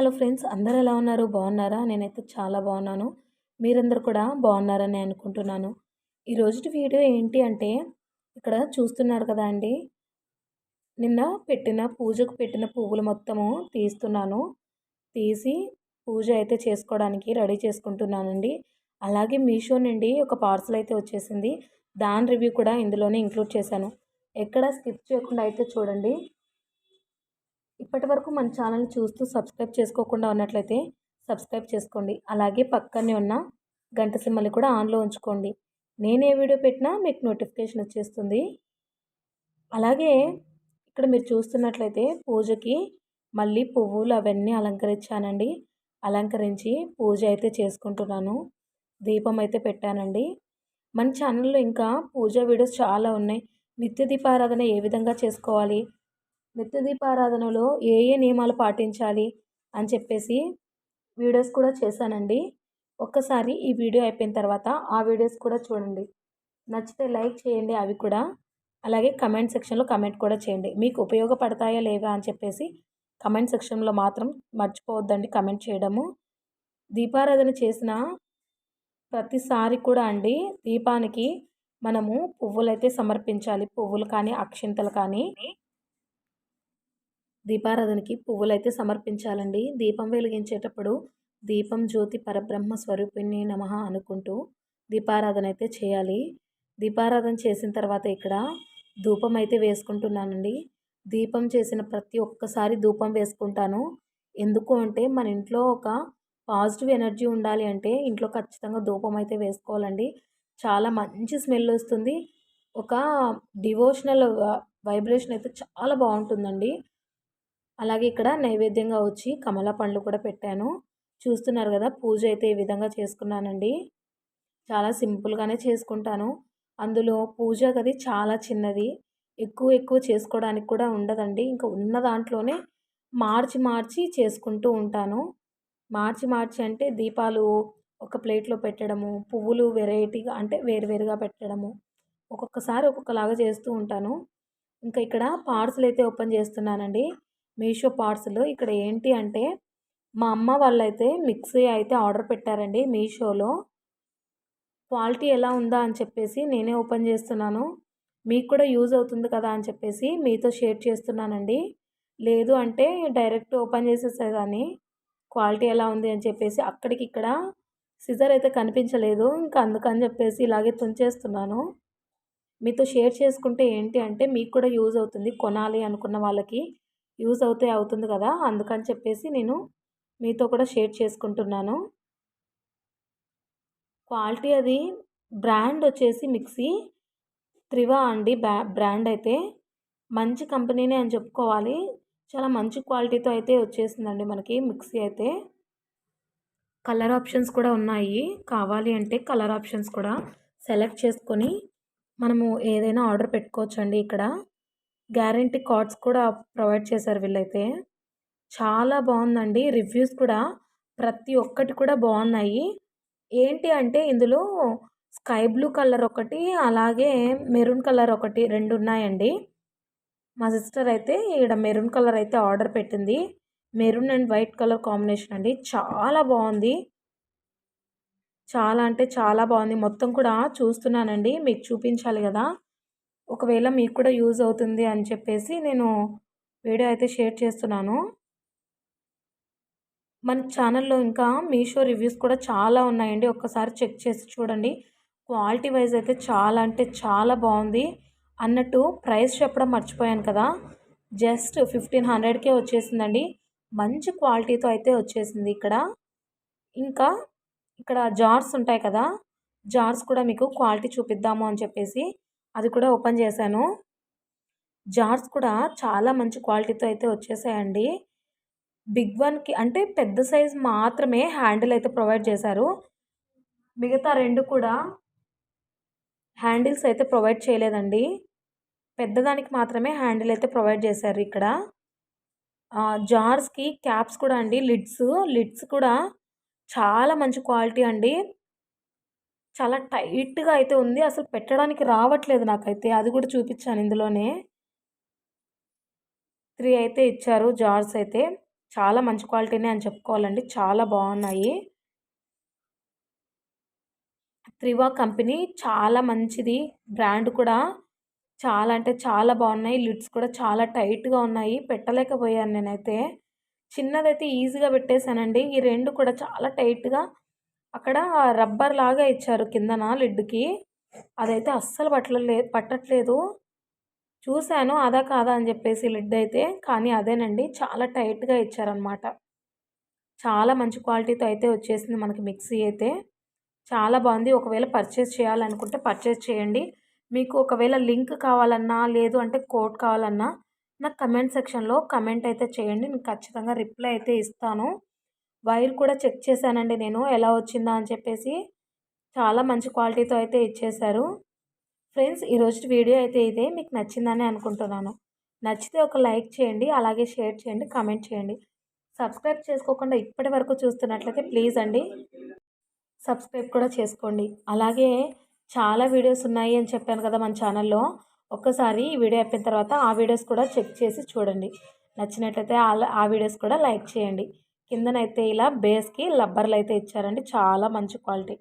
Hello friends, అందరూ ఎలా ఉన్నారు? బాగున్నారా? నేనైతే చాలా బాగున్నాను. మీరందరూ కూడా బాగున్నారని అనుకుంటున్నాను. ఈ రోజుటి వీడియో ఏంటి అంటే, ఇక్కడ చూస్తున్నారు కదా అండి. నిన్న పూజకు పెట్టిన పువ్వులు మొత్తము తీస్తున్నాను. తీసి పూజ అయితే చేసుకోవడానికి రెడీ చేసుకుంటున్నానండి. అలాగే మీషో నుండి ఒక పార్సల్ అయితే వచ్చేసింది. దాని రివ్యూ కూడా ఇందులోనే ఇంక్లూడ్ చేశాను. ఎక్కడ స్కిప్ చేయకుండా అయితే చూడండి. ఇప్పటివరకు మన ఛానల్ చూస్తూ సబ్స్క్రైబ్ చేసుకోకుండా ఉన్నట్లయితే సబ్స్క్రైబ్ చేసుకోండి. అలాగే పక్కనే ఉన్న గంట సింబల్ని కూడా ఆన్లో ఉంచుకోండి. నేను ఏ వీడియో పెట్టినా మీకు నోటిఫికేషన్ వచ్చేస్తుంది. అలాగే ఇక్కడ మీరు చూస్తున్నట్లయితే పూజకి మళ్ళీ పువ్వులు అవన్నీ అలంకరించానండి. అలంకరించి పూజ అయితే చేసుకుంటున్నాను. దీపం అయితే పెట్టానండి. మన ఛానల్లో ఇంకా పూజ వీడియోస్ చాలా ఉన్నాయి. నిత్య దీపారాధన ఏ విధంగా చేసుకోవాలి, నిత్య దీపారాధనలో ఏ ఏ నియమాలు పాటించాలి అని చెప్పేసి వీడియోస్ కూడా చేశానండి. ఒక్కసారి ఈ వీడియో అయిపోయిన తర్వాత ఆ వీడియోస్ కూడా చూడండి. నచ్చితే లైక్ చేయండి అవి కూడా. అలాగే కమెంట్ సెక్షన్లో కమెంట్ కూడా చేయండి. మీకు ఉపయోగపడతాయా లేవా అని చెప్పేసి కమెంట్ సెక్షన్లో మాత్రం మర్చిపోవద్దండి కమెంట్ చేయడము. దీపారాధన చేసిన ప్రతిసారి కూడా అండి దీపానికి మనము పువ్వులైతే సమర్పించాలి. పువ్వులు కానీ అక్షింతలు కానీ దీపారాధనకి పువ్వులైతే సమర్పించాలండి. దీపం వెలిగించేటప్పుడు దీపం జ్యోతి పరబ్రహ్మ స్వరూపిణి నమః అనుకుంటూ దీపారాధన అయితే చేయాలి. దీపారాధన చేసిన తర్వాత ఇక్కడ ధూపం అయితే వేసుకుంటున్నానండి. దీపం చేసిన ప్రతి ఒక్కసారి ధూపం వేసుకుంటాను. ఎందుకు అంటే మన ఇంట్లో ఒక పాజిటివ్ ఎనర్జీ ఉండాలి అంటే ఇంట్లో ఖచ్చితంగా ధూపం అయితే వేసుకోవాలండి. చాలా మంచి స్మెల్ వస్తుంది. ఒక డివోషనల్ వైబ్రేషన్ అయితే చాలా బాగుంటుందండి. అలాగే ఇక్కడ నైవేద్యంగా వచ్చి కమల పండ్లు కూడా పెట్టాను. చూస్తున్నారు కదా, పూజ అయితే ఈ విధంగా చేసుకున్నానండి. చాలా సింపుల్గానే చేసుకుంటాను. అందులో పూజ గది చాలా చిన్నది. ఎక్కువ చేసుకోవడానికి కూడా ఉండదండి. ఇంకా ఉన్న దాంట్లోనే మార్చి చేసుకుంటూ ఉంటాను. మార్చి అంటే దీపాలు ఒక ప్లేట్లో పెట్టడము, పువ్వులు వెరైటీగా అంటే వేరువేరుగా పెట్టడము, ఒక్కొక్కసారి ఒక్కొక్కలాగా చేస్తూ ఉంటాను. ఇంకా ఇక్కడ పార్సల్ అయితే ఓపెన్ చేస్తున్నానండి. మీషో పార్సల్. ఇక్కడ ఏంటి అంటే మా అమ్మ వాళ్ళైతే మిక్సీ అయితే ఆర్డర్ పెట్టారండి మీషోలో. క్వాలిటీ ఎలా ఉందా అని చెప్పేసి నేనే ఓపెన్ చేస్తున్నాను. మీకు కూడా యూజ్ అవుతుంది కదా అని చెప్పేసి మీతో షేర్ చేస్తున్నానండి. లేదు అంటే డైరెక్ట్ ఓపెన్ చేసేసేదాన్ని. క్వాలిటీ ఎలా ఉంది అని చెప్పేసి అక్కడికి ఇక్కడ సిజర్ అయితే కనిపించలేదు. ఇంకా అందుకని చెప్పేసి ఇలాగే తుంచేస్తున్నాను. మీతో షేర్ చేసుకుంటే ఏంటి అంటే మీకు కూడా యూజ్ అవుతుంది. కొనాలి అనుకున్న వాళ్ళకి యూజ్ అవుతుంది కదా, అందుకని చెప్పేసి నేను మీతో కూడా షేర్ చేసుకుంటున్నాను. క్వాలిటీ అది బ్రాండ్ వచ్చేసి మిక్సీ త్రివా అండి. బ్రాండ్ అయితే మంచి కంపెనీనే అని చెప్పుకోవాలి. చాలా మంచి క్వాలిటీతో అయితే వచ్చేసిందండి మనకి మిక్సీ అయితే. కలర్ ఆప్షన్స్ కూడా ఉన్నాయి. కావాలి అంటే కలర్ ఆప్షన్స్ కూడా సెలెక్ట్ చేసుకొని మనము ఏదైనా ఆర్డర్ పెట్టుకోవచ్చండి. ఇక్కడ గ్యారంటీ కార్డ్స్ కూడా ప్రొవైడ్ చేశారు వీళ్ళైతే. చాలా బాగుందండి. రివ్యూస్ కూడా ప్రతి ఒక్కటి కూడా బాగున్నాయి. ఏంటి అంటే ఇందులో స్కై బ్లూ కలర్ ఒకటి, అలాగే మెరూన్ కలర్ ఒకటి, 2 ఉన్నాయండి. మా సిస్టర్ అయితే ఇక్కడ మెరూన్ కలర్ అయితే ఆర్డర్ పెట్టింది. Maroon and white colour combination అండి. చాలా బాగుంది. చాలా అంటే చాలా బాగుంది. మొత్తం కూడా చూస్తున్నానండి. మీకు చూపించాలి కదా, ఒకవేళ మీకు కూడా యూజ్ అవుతుంది అని చెప్పేసి నేను వీడియో అయితే షేర్ చేస్తున్నాను. మన ఛానల్లో ఇంకా మీషో రివ్యూస్ కూడా చాలా ఉన్నాయండి. ఒక్కసారి చెక్ చేసి చూడండి. క్వాలిటీ వైజ్ అయితే చాలా అంటే చాలా బాగుంది. అన్నట్టు ప్రైస్ చెప్పడం మర్చిపోయాను కదా, జస్ట్ 1500కే వచ్చేసిందండి. మంచి క్వాలిటీతో అయితే వచ్చేసింది ఇక్కడ. ఇంకా ఇక్కడ జార్స్ ఉంటాయి కదా, జార్స్ కూడా మీకు క్వాలిటీ చూపిద్దాము అని చెప్పేసి అది కూడా ఓపెన్ చేశాను. జార్స్ కూడా చాలా మంచి క్వాలిటీతో అయితే వచ్చేసాయండి. బిగ్ వన్కి అంటే పెద్ద సైజ్ మాత్రమే హ్యాండిల్ అయితే ప్రొవైడ్ చేశారు. మిగతా 2 కూడా హ్యాండిల్స్ అయితే ప్రొవైడ్ చేయలేదండి. పెద్దదానికి మాత్రమే హ్యాండిల్ అయితే ప్రొవైడ్ చేశారు ఇక్కడ. జార్స్కి క్యాప్స్ కూడా అండి, లిడ్స్ కూడా చాలా మంచి క్వాలిటీ అండి. చాలా టైట్గా అయితే ఉంది. అసలు పెట్టడానికి రావట్లేదు నాకైతే. అది కూడా చూపించాను ఇందులోనే. 3 అయితే ఇచ్చారు జార్స్ అయితే. చాలా మంచి క్వాలిటీనే అని చెప్పుకోవాలండి. చాలా బాగున్నాయి. త్రివా కంపెనీ చాలా మంచిది. బ్రాండ్ కూడా చాలా అంటే చాలా బాగున్నాయి. లిడ్స్ కూడా చాలా టైట్‌గా ఉన్నాయి. పెట్టలేకపోయాను నేనైతే. చిన్నదైతే ఈజీగా పెట్టేసానండి. ఈ 2 కూడా చాలా టైట్‌గా అక్కడ రబ్బర్‌లాగా ఇచ్చారు కిందన లిడ్‌కి. అదైతే అస్సలు పట్టట్లేదు. చూసాను అదా కాదా అని చెప్పేసి లిడ్ అయితే. కానీ అదేనండి. చాలా టైట్‌గా ఇచ్చారనమాట. చాలా మంచి క్వాలిటీతో అయితే వచ్చేసింది మనకి మిక్సీ అయితే. చాలా బాగుంది. ఒకవేళ పర్చేస్ చేయాలనుకుంటే పర్చేస్ చేయండి. మీకు ఒకవేళ లింక్ కావాలన్నా, లేదు అంటే కోడ్ కావాలన్నా నాకు కమెంట్ సెక్షన్‌లో కమెంట్ అయితే చేయండి. నేను ఖచ్చితంగా రిప్లై అయితే ఇస్తాను. వైర్ కూడా చెక్ చేశానండి నేను ఎలా వచ్చిందా అని చెప్పేసి. చాలా మంచి క్వాలిటీతో అయితే ఇచ్చేశారు. ఫ్రెండ్స్ ఈరోజు వీడియో అయితే ఇదే. మీకు నచ్చిందని అనుకుంటున్నాను. నచ్చితే ఒక లైక్ చేయండి. అలాగే షేర్ చేయండి. కామెంట్ చేయండి. సబ్స్క్రైబ్ చేసుకోకుండా ఇప్పటి వరకు చూస్తున్నట్లయితే ప్లీజ్ అండి సబ్స్క్రైబ్ కూడా చేసుకోండి. అలాగే చాలా వీడియోస్ ఉన్నాయి అని చెప్పాను కదా మన ఛానల్‌లో. ఒక్కసారి ఈ వీడియో అయిపోయిన తర్వాత ఆ వీడియోస్ కూడా చెక్ చేసి చూడండి. నచ్చినట్లయితే ఆ వీడియోస్ కూడా లైక్ చేయండి. కిందనైతే ఇలా బేస్‌కి రబ్బర్‌లైతే ఇచ్చారండి. చాలా మంచి క్వాలిటీ.